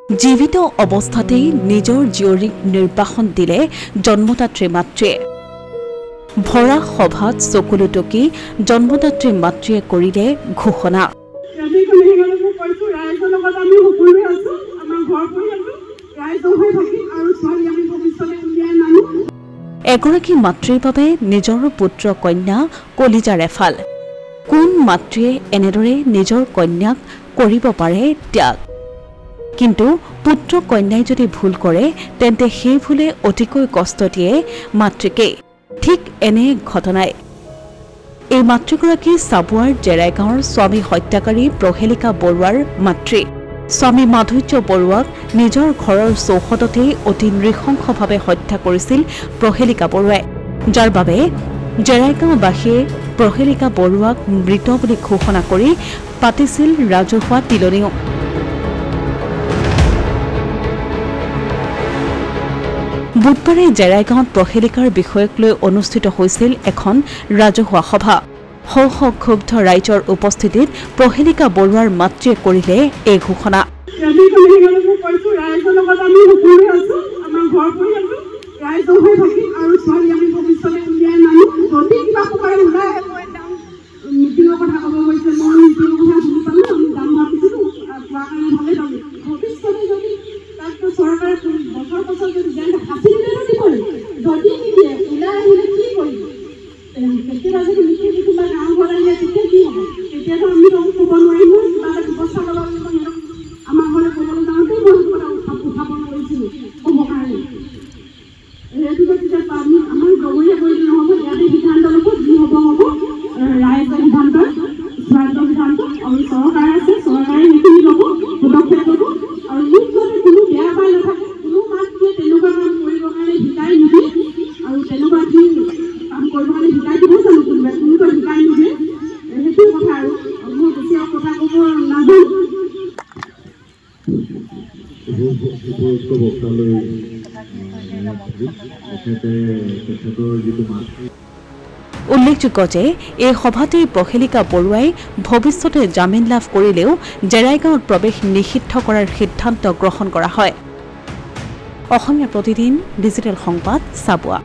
জীৱিত অৱস্থাতেই নিজৰ জীয়ৰীক নিৰ্বাসন দিলে জন্মদাত্ৰী মাতৃয়ে। ভৰা সভাত চকুলোটকি জন্মদাত্ৰী মাতৃয়ে কৰিলে ঘোষণা। এগৰাকী মাতৃৰ বাবে নিজৰ পুত্ৰ কন্যা কলিজাৰ এফাল। কোন মাতৃয়ে এনেদৰে নিজৰ কন্যাক কৰিব পাৰে ত্যাগ? কিন্তু পুত্ৰ কন্যাই যদি ভুল কৰে তেন্তে সেই ভুলে অতিকৈ কষ্ট দিয়ে মাতৃকে। ঠিক এনে ঘটনাই এই মাতৃগৰাকী চাবুৱাৰ জেৰাইগাঁৱৰ স্বামী হত্যাকাৰী প্ৰহেলিকা বৰুৱাৰ মাতৃ। স্বামী মাধুৰ্য বৰুৱাক নিজৰ ঘৰৰ চৌহদতেই অতি নৃশংসভাৱে হত্যা কৰিছিল প্ৰহেলিকা বৰুৱাই, যাৰ বাবে জেৰাইগাঁওবাসীয়ে প্ৰহেলিকা বৰুৱাক মৃত বুলি ঘোষণা কৰি পাতিছিল ৰাজহুৱা তিলনিও। বুধবাৰে জেৰাইগাঁৱত প্ৰহেলিকাৰ বিষয়ক লৈ অনুষ্ঠিত হৈছিল এখন ৰাজহুৱা সভা। শ শ ক্ষুব্ধ ৰাইজৰ উপস্থিতিত প্ৰহেলিকা বৰুৱাৰ মাতৃয়ে কৰিলে এই ঘোষণা। উল্লেখযোগ্য যে এই সভাতেই প্ৰহেলিকা বৰুৱাই ভৱিষ্যতে জামিন লাভ কৰিলেও জেৰাইগাঁৱত প্ৰৱেশ নিষিদ্ধ কৰাৰ সিদ্ধান্ত গ্ৰহণ কৰা হয়। অসমীয়া প্ৰতিদিন ডিজিটেল সংবাদ চাবুৱা।